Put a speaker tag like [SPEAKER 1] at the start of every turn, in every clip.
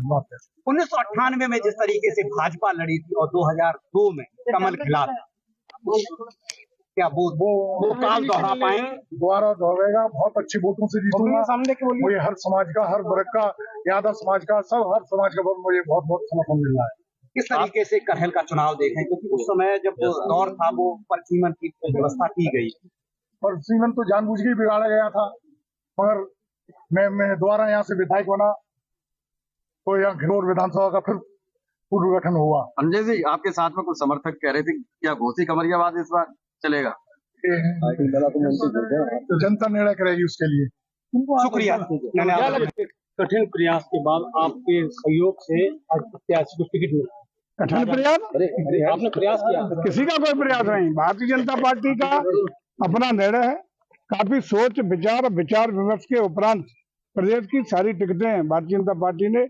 [SPEAKER 1] बात है।
[SPEAKER 2] 1998 में जिस तरीके से भाजपा लड़ी थी और 2002 में कमल खिला था, क्या वो काल दोहरा पाए?
[SPEAKER 1] दोबारा दोहराएगा, बहुत अच्छी वोटों से जीतूंगा। मुझे हर समाज का, हर वर्ग का, यादव समाज का, सब हर समाज का मुझे बहुत बहुत समर्थन मिल रहा है।
[SPEAKER 2] किस तरीके से करहेल का चुनाव देखें, क्योंकि उस समय जब दौर था वो परिसीमन की व्यवस्था की गई,
[SPEAKER 1] परिसीमन तो जानबूझ के बिगाड़ा गया था, मगर मैं दोबारा यहाँ से विधायक बना तो यहाँ घिनौर विधानसभा का फिर पुनर्गठन हुआ।
[SPEAKER 3] संजय जी, आपके साथ में कुछ समर्थक कह रहे थे क्या घोसी कमरियाबाद इस बार चलेगा?
[SPEAKER 1] तो जनता निर्णय करेगी उसके लिए।
[SPEAKER 2] शुक्रिया।
[SPEAKER 4] कठिन प्रयास के बाद आपके सहयोग से आज प्रत्याशी को टिकट मिला।
[SPEAKER 1] कठिन प्रयास
[SPEAKER 4] आपने प्रयास किया?
[SPEAKER 1] किसी का कोई प्रयास नहीं, भारतीय जनता पार्टी का अपना निर्णय है। काफी सोच विचार विमर्श के उपरांत प्रदेश की सारी टिकटें भारतीय जनता पार्टी ने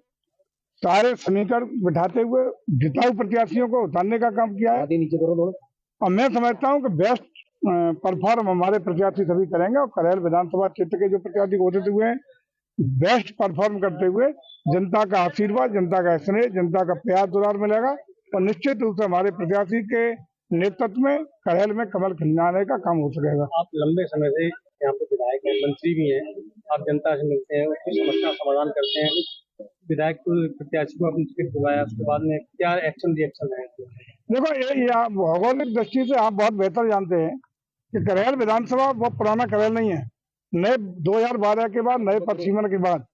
[SPEAKER 1] सारे समीकरण बिठाते हुए जिताऊ प्रत्याशियों को उतारने का काम किया है। और मैं समझता हूं कि बेस्ट परफॉर्म हमारे प्रत्याशी सभी करेंगे और करहेल विधानसभा क्षेत्र के जो प्रत्याशी घोषित हुए हैं बेस्ट परफॉर्म करते हुए जनता का आशीर्वाद, जनता का स्नेह, जनता का प्यार दुलार मिलेगा और निश्चित रूप से हमारे प्रत्याशी के नेतृत्व में करहेल में कमल खिलाने का काम हो सकेगा।
[SPEAKER 4] आप लंबे समय से यहाँ पे विधायक हैं, मंत्री भी हैं, आप जनता से मिलते हैं, उसकी समस्या समाधान करते हैं। विधायक को प्रत्याशी को अपनी टिकट दिलाया, उसके बाद में क्या रिएक्शन है?
[SPEAKER 1] देखो ये आप भौगोलिक दृष्टि से आप बहुत बेहतर जानते हैं कि करहेल विधानसभा बहुत पुराना करहेल नहीं है। नए 2012 के बाद नए परिसीमन के बाद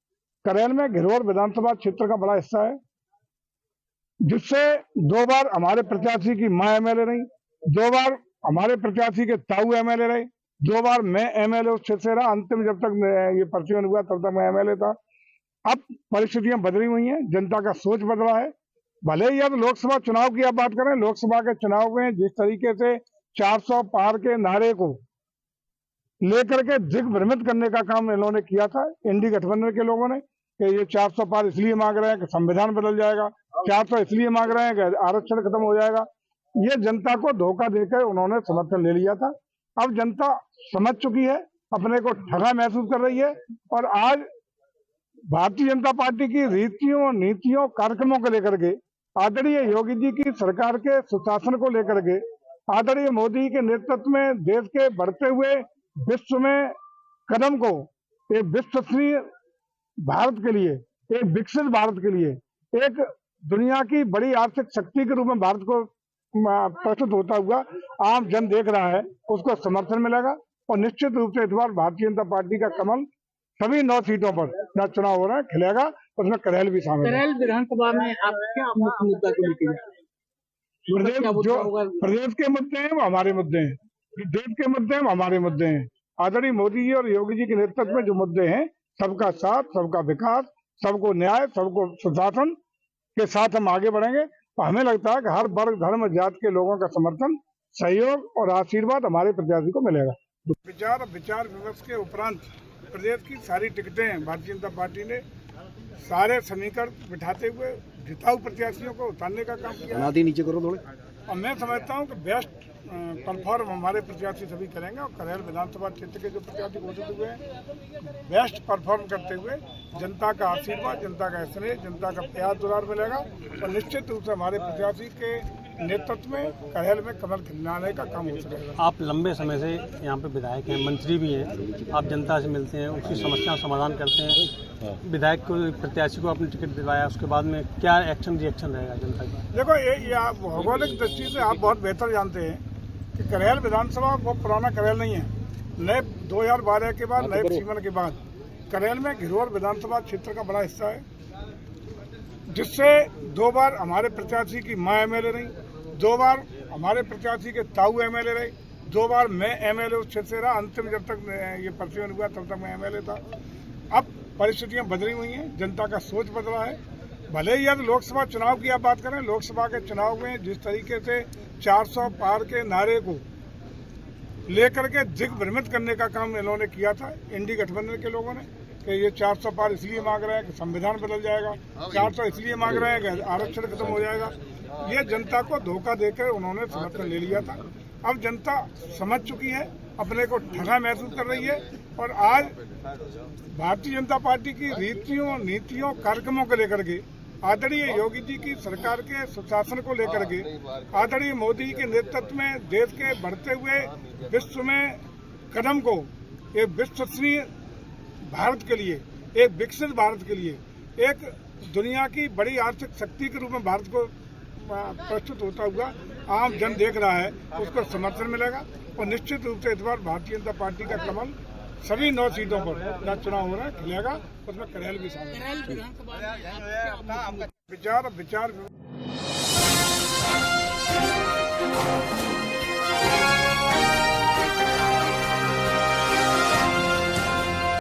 [SPEAKER 1] करहेल में घिनौर विधानसभा क्षेत्र का बड़ा हिस्सा है, जिससे 2 बार हमारे प्रत्याशी की मां एमएलए रही, 2 बार हमारे प्रत्याशी के ताऊ एमएलए रहे, 2 बार मैं एमएलए उस क्षेत्र से रहा। अंतिम जब तक ये परिसीमन हुआ तब तक मैं एमएलए था। अब परिस्थितियां बदली हुई हैं, जनता का सोच बदला है। भले ही अब लोकसभा चुनाव की आप बात करें, लोकसभा के चुनाव में जिस तरीके से 400 पार के नारे को लेकर के दिग्भ्रमित करने का काम इन्होंने किया था इंडी गठबंधन के लोगों ने कि ये 400 पार इसलिए मांग रहे हैं कि संविधान बदल जाएगा, 400 इसलिए मांग रहे हैं कि आरक्षण खत्म हो जाएगा। ये जनता को धोखा देकर उन्होंने समर्थन ले लिया था। अब जनता समझ चुकी है, अपने को ठगा महसूस कर रही है और आज भारतीय जनता पार्टी की रीतियों, नीतियों, कार्यक्रमों को लेकर के, आदरणीय योगी जी की सरकार के सुशासन को लेकर के, आदरणीय मोदी के नेतृत्व में देश के बढ़ते हुए विश्व में कदम को एक विश्वसनीय भारत के लिए, एक विकसित भारत के लिए, एक दुनिया की बड़ी आर्थिक शक्ति के रूप में भारत को प्रस्तुत होता हुआ आम जन देख रहा है, उसको समर्थन मिलेगा और निश्चित रूप से इस बार भारतीय जनता पार्टी का कमल सभी 9 सीटों पर जहाँ चुनाव हो रहा है खिलेगा, उसमें करहेल भी शामिल है।
[SPEAKER 4] करहेल विधानसभा में आप क्या मुख्य मुद्दा को लेकर
[SPEAKER 1] प्रदेश के मुद्दे हैं वो हमारे मुद्दे हैं, देश के मुद्दे हैं वो हमारे मुद्दे हैं। आदरणीय मोदी जी और योगी जी के नेतृत्व में जो मुद्दे हैं, सबका साथ, सबका विकास, सबको न्याय, सबको सुशासन के साथ हम आगे बढ़ेंगे। और हमें लगता है कि हर वर्ग, धर्म, जाति के लोगों का समर्थन, सहयोग और आशीर्वाद हमारे प्रत्याशी को मिलेगा। विचार विमर्श के उपरांत प्रदेश की सारी टिकटें भारतीय जनता पार्टी ने सारे समीकरण बिठाते हुए जिताऊ प्रत्याशियों को उतारने का काम किया।
[SPEAKER 3] नीचे करो थोड़े।
[SPEAKER 1] और मैं समझता हूं कि बेस्ट परफॉर्म हमारे प्रत्याशी सभी करेंगे और करहेल विधानसभा क्षेत्र के जो प्रत्याशी घोषित हुए हैं बेस्ट परफॉर्म करते हुए जनता का आशीर्वाद, जनता का स्नेह, जनता का प्यार दुलार मिलेगा और निश्चित रूप से हमारे प्रत्याशी के नेतृत्व में करहेल में कमल खिलाने का काम हो सकेगा।
[SPEAKER 4] आप लंबे समय से यहाँ पे विधायक हैं, मंत्री भी हैं, आप जनता से मिलते हैं, उसकी समस्या समाधान करते हैं। विधायक को, प्रत्याशी को अपनी टिकट दिलाया, उसके बाद में क्या रिएक्शन रहेगा जनता का?
[SPEAKER 1] देखो ये आप भौगोलिक दृष्टि से आप बहुत बेहतर जानते हैं कि करहेल विधानसभा बहुत पुराना करहेल नहीं है। नए 2012 के बाद नए परिसीमन के बाद करहेल में घिनौर विधानसभा क्षेत्र का बड़ा हिस्सा है, जिससे 2 बार हमारे प्रत्याशी की मां एमएलए रही, 2 बार हमारे प्रत्याशी के ताऊ एमएलए रहे, 2 बार मैं एमएलए उस क्षेत्र से रहा। अंतिम जब तक ये परिसीमन हुआ तब तक मैं एमएलए था। अब परिस्थितियां बदली हुई हैं, जनता का सोच बदला है। भले ही अब लोकसभा चुनाव की आप बात करें, लोकसभा के चुनाव में जिस तरीके से 400 पार के नारे को लेकर के दिग्भ्रमित करने का काम इन्होंने किया था इंडी गठबंधन के लोगों ने कि ये 400 पार इसलिए मांग रहे हैं कि संविधान बदल जाएगा, 400 इसलिए मांग रहे हैं कि आरक्षण खत्म हो जाएगा। ये जनता को धोखा देकर उन्होंने समर्थन ले लिया था। अब जनता समझ चुकी है, अपने को ठगा महसूस कर रही है और आज भारतीय जनता पार्टी की रीतियों, नीतियों, कार्यक्रमों को लेकर के, आदरणीय योगी जी की सरकार के सुशासन को लेकर के आदरणीय मोदी के नेतृत्व में देश के बढ़ते हुए विश्व में कदम को एक विश्वसनीय भारत के लिए, एक विकसित भारत के लिए, एक दुनिया की बड़ी आर्थिक शक्ति के रूप में भारत को प्रस्तुत होता हुआ आम जन देख रहा है, उसको समर्थन मिलेगा और निश्चित रूप से इस बार भारतीय जनता पार्टी का कमल सभी 9 सीटों पर जहाँ चुनाव हो रहा है खिलेगा। उसमें करेल भी शामिल है। विचार